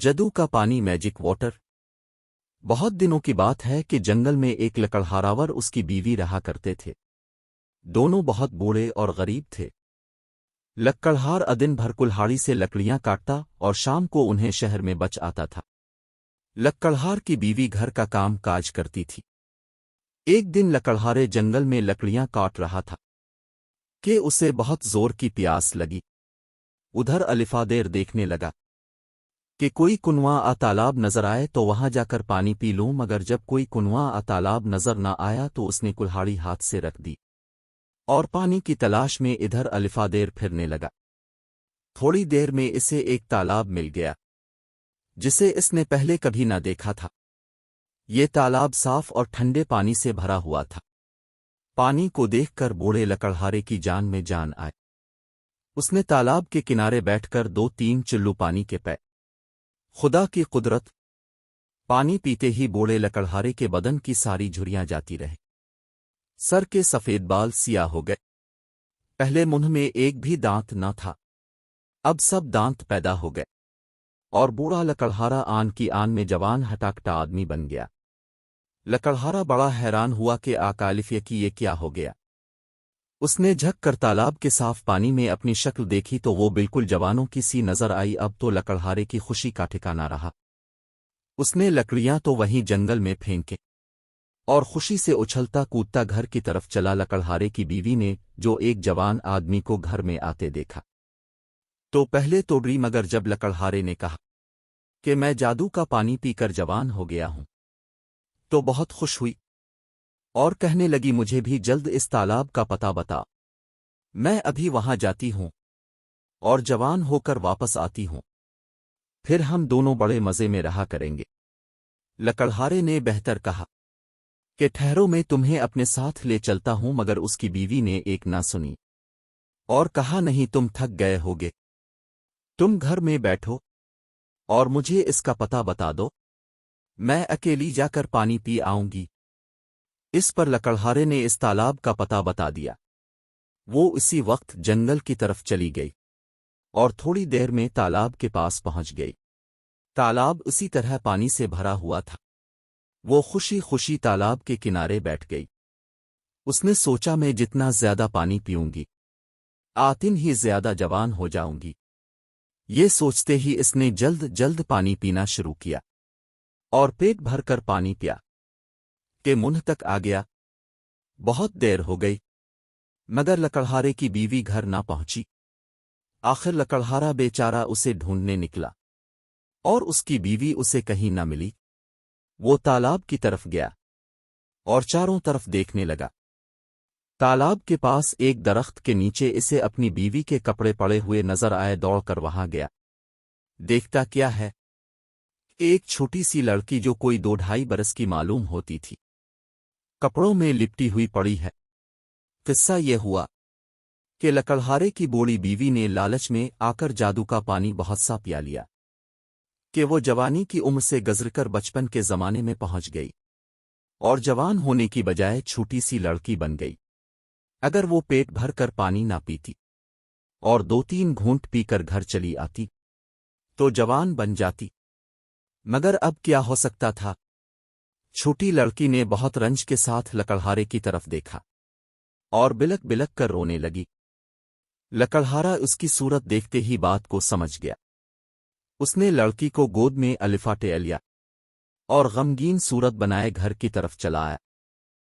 جدو کا پانی میجک واٹر۔ بہت دنوں کی بات ہے کہ جنگل میں ایک لکڑہاراور اس کی بیوی رہا کرتے تھے۔ دونوں بہت بوڑھے اور غریب تھے۔ لکڑہار دن بھر کلہاڑی سے لکڑیاں کاٹتا اور شام کو انہیں شہر میں بچ آتا تھا۔ لکڑہار کی بیوی گھر کا کام کاج کرتی تھی۔ ایک دن لکڑہارے جنگل میں لکڑیاں کاٹ رہا تھا کہ اسے بہت زور کی پیاس لگی۔ ادھر الفادیر دیکھنے لگا کہ کوئی کنواں تالاب نظر آئے تو وہاں جا کر پانی پی لوں، مگر جب کوئی کنواں تالاب نظر نہ آیا تو اس نے کلہاڑی ہاتھ سے رکھ دی اور پانی کی تلاش میں ادھر الفادیر پھرنے لگا۔ تھوڑی دیر میں اسے ایک تالاب مل گیا جسے اس نے پہلے کبھی نہ دیکھا تھا۔ یہ تالاب صاف اور ٹھنڈے پانی سے بھرا ہوا تھا۔ پانی کو دیکھ کر بوڑھے لکڑہارے کی جان میں جان آئے۔ اس نے تالاب کے کنارے بیٹھ کر 2-3 چلو پانی کے پے۔ خدا کی قدرت! پانی پیتے ہی بوڑھے لکڑہارے کے بدن کی ساری جھریاں جاتی رہے۔ سر کے سفید بال سیاہ ہو گئے۔ پہلے منہ میں ایک بھی دانت نہ تھا، اب سب دانت پیدا ہو گئے، اور بوڑھا لکڑہارا آن کی آن میں جوان ہٹاکٹا آدمی بن گیا۔ لکڑہارا بڑا حیران ہوا کہ آکالفیہ کی یہ کیا ہو گیا۔ اس نے جھک کر تالاب کے صاف پانی میں اپنی شکل دیکھی تو وہ بالکل جوانوں کی سی نظر آئی۔ اب تو لکڑہارے کی خوشی کا ٹھکانہ رہا۔ اس نے لکڑیاں تو وہیں جنگل میں پھینکیں اور خوشی سے اچھلتا کودتا گھر کی طرف چلا۔ لکڑہارے کی بیوی نے جو ایک جوان آدمی کو گھر میں آتے دیکھا تو پہلے تو ڈری، مگر جب لکڑہارے نے کہا کہ میں جادو کا پانی پی کر جوان ہو گیا ہوں تو بہت خوش ہوئی اور کہنے لگی مجھے بھی جلد اس تالاب کا پتہ بتا، میں ابھی وہاں جاتی ہوں اور جوان ہو کر واپس آتی ہوں، پھر ہم دونوں بڑے مزے میں رہا کریں گے۔ لکڑہارے نے بہتر کہا کہ ٹھہرو، میں تمہیں اپنے ساتھ لے چلتا ہوں، مگر اس کی بیوی نے ایک نہ سنی اور کہا نہیں، تم تھک گئے ہوگے، تم گھر میں بیٹھو اور مجھے اس کا پتہ بتا دو، میں اکیلی جا کر پانی پی آؤں گی۔ اس پر لکڑہارے نے اس تالاب کا پتہ بتا دیا۔ وہ اسی وقت جنگل کی طرف چلی گئی اور تھوڑی دیر میں تالاب کے پاس پہنچ گئی۔ تالاب اسی طرح پانی سے بھرا ہوا تھا۔ وہ خوشی خوشی تالاب کے کنارے بیٹھ گئی۔ اس نے سوچا میں جتنا زیادہ پانی پیوں گی آتن ہی زیادہ جوان ہو جاؤں گی۔ یہ سوچتے ہی اس نے جلد جلد پانی پینا شروع کیا اور پیٹ بھر کر پانی پیا کہ منہ تک آ گیا۔ بہت دیر ہو گئی مگر لکڑہارے کی بیوی گھر نہ پہنچی۔ آخر لکڑہارا بیچارہ اسے ڈھونڈنے نکلا اور اس کی بیوی اسے کہیں نہ ملی۔ وہ تالاب کی طرف گیا اور چاروں طرف دیکھنے لگا۔ تالاب کے پاس ایک درخت کے نیچے اسے اپنی بیوی کے کپڑے پڑے ہوئے نظر آئے۔ دوڑ کر وہاں گیا۔ دیکھتا کیا ہے، ایک چھوٹی سی لڑکی جو کوئی 2-2.5 برس کی معلوم ہوتی تھی، کپڑوں میں لپٹی ہوئی پڑی ہے۔ قصہ یہ ہوا کہ لکڑہارے کی بوڑھی بیوی نے لالچ میں آ کر جادو کا پانی بہت سا پیا لیا کہ وہ جوانی کی عمر سے گزر کر بچپن کے زمانے میں پہنچ گئی اور جوان ہونے کی بجائے چھوٹی سی لڑکی بن گئی۔ اگر وہ پیٹ بھر کر پانی نہ پیتی اور 2-3 گھونٹ پی کر گھر چلی آتی تو جوان بن جاتی، مگر اب کیا ہو سکتا تھا؟ چھوٹی لڑکی نے بہت رنج کے ساتھ لکڑہارے کی طرف دیکھا اور بلک بلک کر رونے لگی۔ لکڑہارا اس کی صورت دیکھتے ہی بات کو سمجھ گیا۔ اس نے لڑکی کو گود میں الفاٹے لیا اور غمگین صورت بنائے گھر کی طرف چلا آیا۔